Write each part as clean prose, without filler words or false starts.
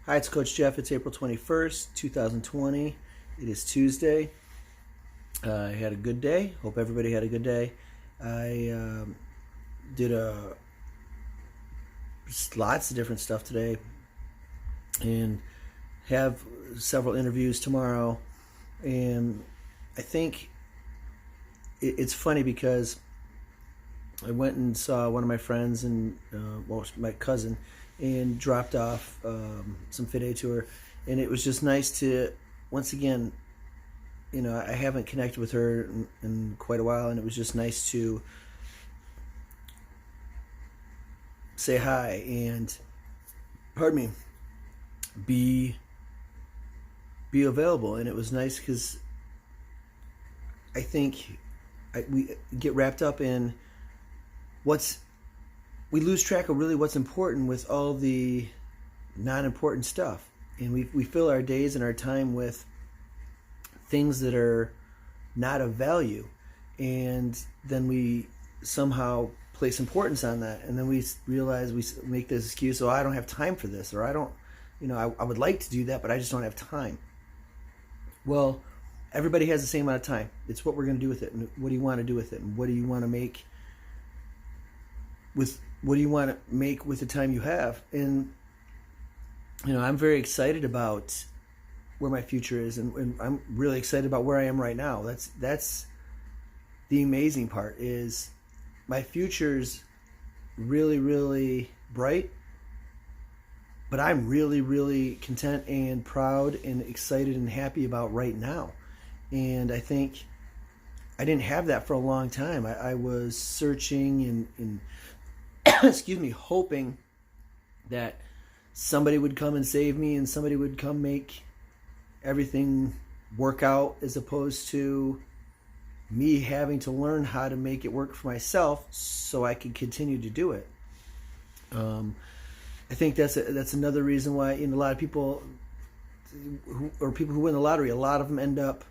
Hi, it's Coach Jeff. It's April 21st, 2020. It is Tuesday. I had a good day. Hope everybody had a good day. I did lots of different stuff today and have several interviews tomorrow. And I think it's funny because I went and saw one of my friends and my cousin, and dropped off some Fit to her, and it was just nice to once again. I haven't connected with her in quite a while, and it was just nice to say hi and, pardon me, be available. And it was nice because I think we get wrapped up in we lose track of really what's important with all the non-important stuff. And we fill our days and our time with things that are not of value. And then we somehow place importance on that. And then we realize we make this excuse, I don't have time for this, or I don't, I would like to do that, but I just don't have time. Well, everybody has the same amount of time. It's what we're going to do with it. And what do you want to do with it? And what do you want to make with the time you have? And I'm very excited about where my future is, and I'm really excited about where I am right now. That's the amazing part, is my future's really, really bright, but I'm really, really content and proud and excited and happy about right now. And I think I didn't have that for a long time. I was searching and excuse me, hoping that somebody would come and save me, and somebody would come make everything work out, as opposed to me having to learn how to make it work for myself so I could continue to do it. I think that's another reason why a lot of people who win the lottery, a lot of them end up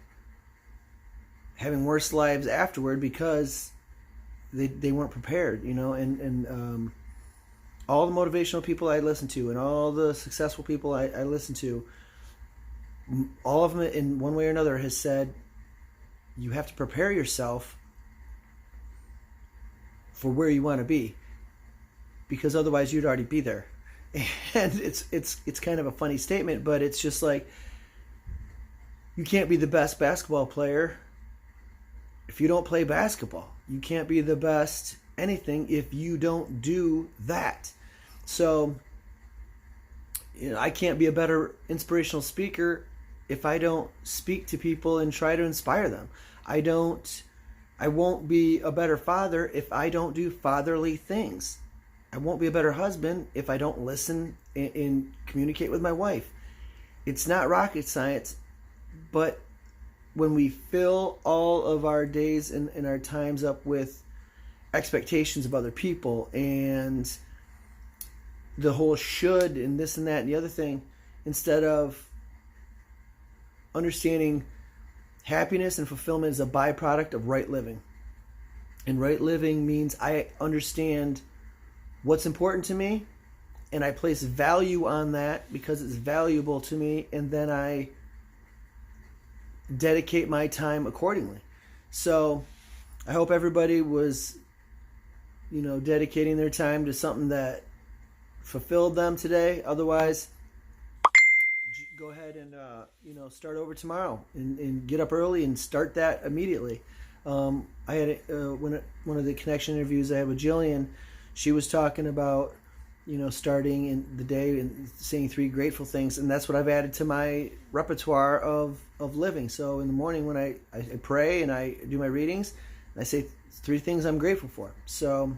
having worse lives afterward because they weren't prepared, and all the motivational people I listen to and all the successful people I listen to, all of them in one way or another has said you have to prepare yourself for where you want to be, because otherwise you'd already be there. And it's kind of a funny statement, but it's just like, you can't be the best basketball player if you don't play basketball. You can't be the best anything if you don't do that. So, I can't be a better inspirational speaker if I don't speak to people and try to inspire them. I won't be a better father if I don't do fatherly things. I won't be a better husband if I don't listen and communicate with my wife. It's not rocket science, but when we fill all of our days and our times up with expectations of other people and the whole should and this and that and the other thing, instead of understanding happiness and fulfillment is a byproduct of right living. And right living means I understand what's important to me, and I place value on that because it's valuable to me, and then I dedicate my time accordingly. So I hope everybody was, dedicating their time to something that fulfilled them today. Otherwise, go ahead and start over tomorrow and get up early and start that immediately. I had one of the connection interviews I had with Jillian. She was talking about starting in the day and saying 3 grateful things, and that's what I've added to my repertoire of living. So in the morning when I pray and I do my readings, I say 3 things I'm grateful for. So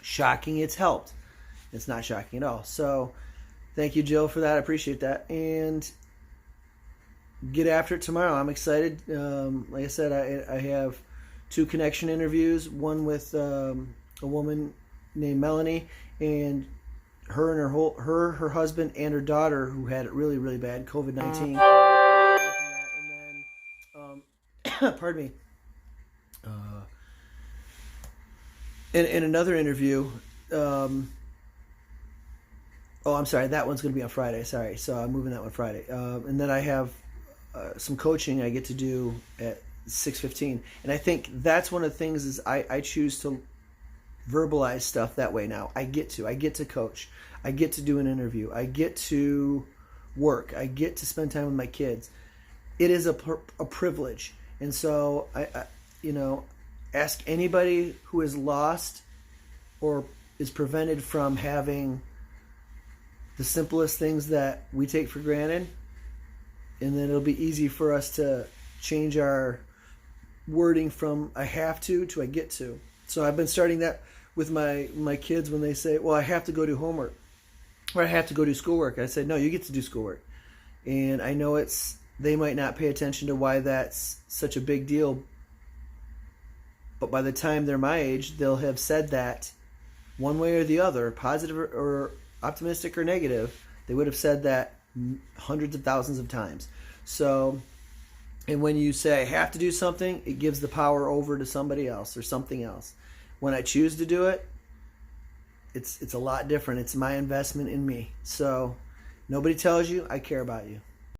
shocking, it's helped. It's not shocking at all. So thank you, Jill, for that. I appreciate that. And get after it tomorrow. I'm excited. Like I said, I have 2 connection interviews. One with a woman named Melanie, and her husband and her daughter, who had it really, really bad, COVID-19. And then, pardon me. In another interview, Oh, I'm sorry. That one's going to be on Friday. Sorry. So I'm moving that one Friday. And then I have some coaching I get to do at 6:15. And I think that's one of the things is I choose to verbalize stuff that way now. I get to coach. I get to do an interview. I get to work. I get to spend time with my kids. It is a privilege. And so ask anybody who is lost or is prevented from having the simplest things that we take for granted, and then it'll be easy for us to change our wording from I have to I get to. So I've been starting that with my kids when they say, well, I have to go do homework or I have to go do schoolwork. I said, no, you get to do schoolwork. And I know they might not pay attention to why that's such a big deal, but by the time they're my age, they'll have said that one way or the other, positive or optimistic or negative. They would have said that hundreds of thousands of times. So, and when you say I have to do something, it gives the power over to somebody else or something else. When I choose to do it, it's a lot different. It's my investment in me. So nobody tells you, I care about you.